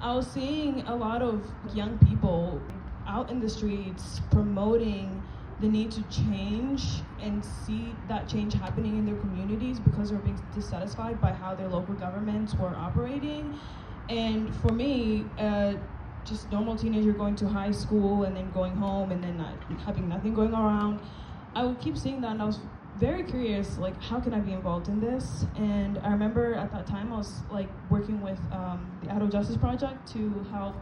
I was seeing a lot of young people out in the streets promoting the need to change and see that change happening in their communities because they're being dissatisfied by how their local governments were operating. And for me, just normal teenager going to high school and then going home and then not having nothing going around, I would keep seeing that and I was very curious, like, how can I be involved in this? And I remember at that time I was like working with the Adult Justice Project to help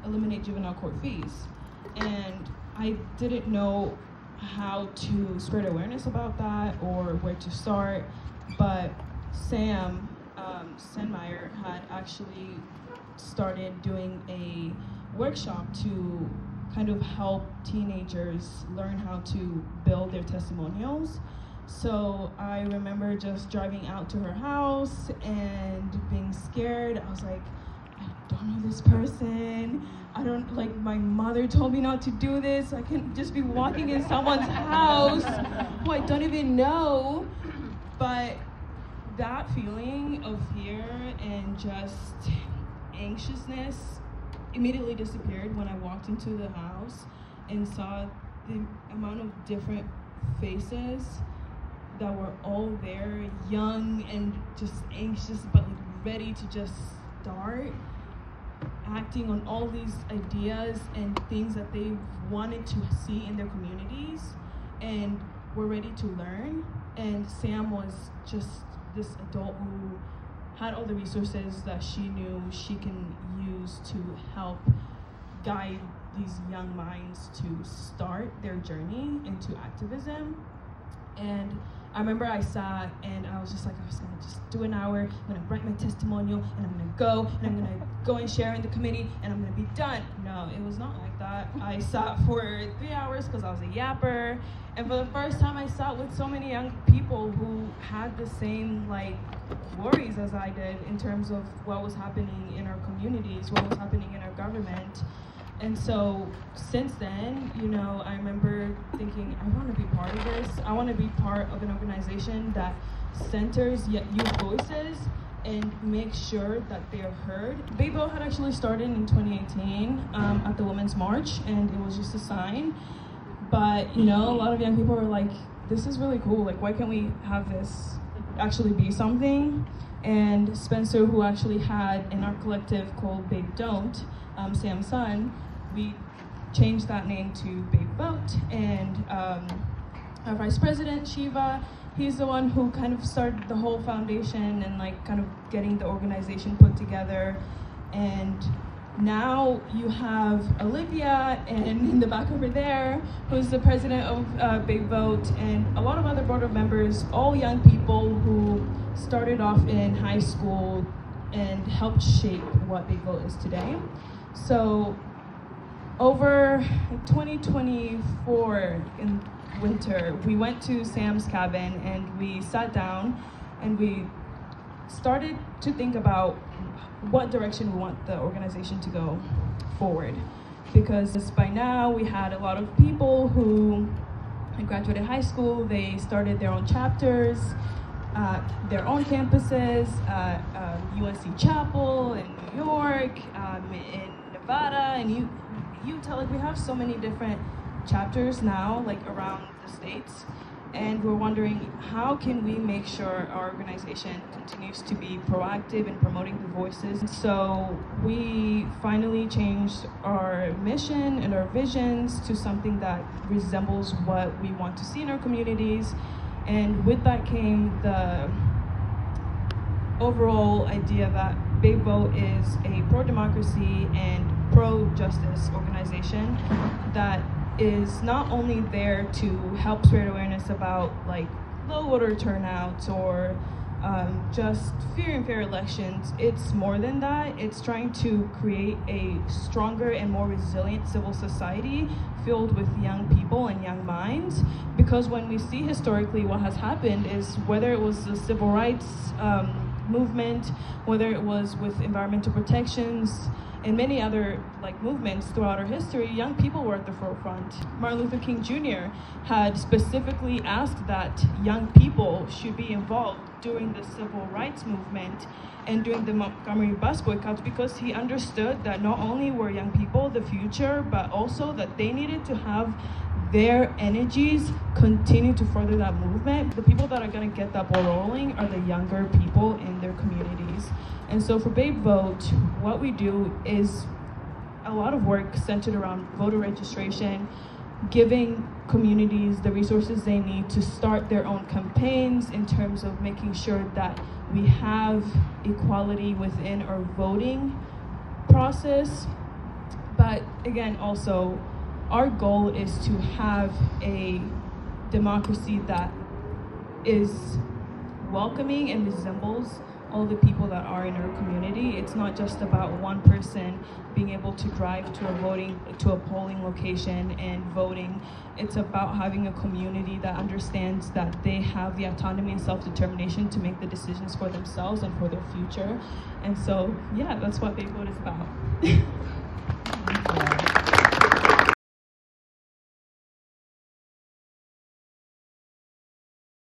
eliminate juvenile court fees. And I didn't know how to spread awareness about that or where to start, but Sam Senmeyer had actually started doing a workshop to kind of help teenagers learn how to build their testimonials. So I remember just driving out to her house and being scared. I was like, I don't know this person. I don't, like, my mother told me not to do this. I can't just be walking in someone's house who I don't even know. But that feeling of fear and just anxiousness immediately disappeared when I walked into the house and saw the amount of different faces that were all there, young and just anxious, but like ready to just start acting on all these ideas and things that they wanted to see in their communities and were ready to learn. And Sam was just this adult who had all the resources that she knew she can use to help guide these young minds to start their journey into activism. And I remember I sat and I was just like, I was gonna just do an hour, I'm gonna write my testimonial, and I'm gonna go, and I'm gonna go and share in the committee, and I'm gonna be done. No, it was not like that. I sat for 3 hours because I was a yapper, and for the first time I sat with so many young people who had the same like worries as I did in terms of what was happening in our communities, what was happening in our government. And so since then, you know, I remember thinking, I want to be part of this. I want to be part of an organization that centers youth voices and makes sure that they are heard. Big Vote had actually started in 2018 at the Women's March, and it was just a sign. But, you know, a lot of young people were like, this is really cool. Like, why can't we have this actually be something? And Spencer, who actually had in our collective called Babe Don't, Sam's son, we changed that name to Babe Vote. And our vice president, Shiva, he's the one who kind of started the whole foundation and like kind of getting the organization put together. And now you have Olivia, and in the back over there, who's the president of Big Vote, and a lot of other board of members, all young people who started off in high school and helped shape what Big Vote is today. So over 2024 in winter, we went to Sam's cabin and we sat down and we started to think about what direction we want the organization to go forward. Because by now we had a lot of people who had graduated high school, they started their own chapters, their own campuses, UNC Chapel in New York, in Nevada, and Utah. Like, we have so many different chapters now, like around the states. And we're wondering, how can we make sure our organization continues to be proactive in promoting the voices? So we finally changed our mission and our visions to something that resembles what we want to see in our communities. And with that came the overall idea that Big Vote is a pro-democracy and pro-justice organization that is not only there to help spread awareness about like low voter turnouts or just fear and fair elections. It's more than that. It's trying to create a stronger and more resilient civil society filled with young people and young minds. Because when we see historically what has happened is, whether it was the civil rights movement, whether it was with environmental protections, and many other like movements throughout our history, young people were at the forefront. Martin Luther King Jr. had specifically asked that young people should be involved during the civil rights movement and during the Montgomery bus boycotts, because he understood that not only were young people the future, but also that they needed to have their energies continue to further that movement. The people that are going to get that ball rolling are the younger people in their communities. And so for Babe Vote, what we do is a lot of work centered around voter registration, giving communities the resources they need to start their own campaigns in terms of making sure that we have equality within our voting process. But again, also, our goal is to have a democracy that is welcoming and resembles all the people that are in our community. It's not just about one person being able to drive to a polling location and voting. It's about having a community that understands that they have the autonomy and self-determination to make the decisions for themselves and for their future. And so, yeah, that's what Babe Vote is about.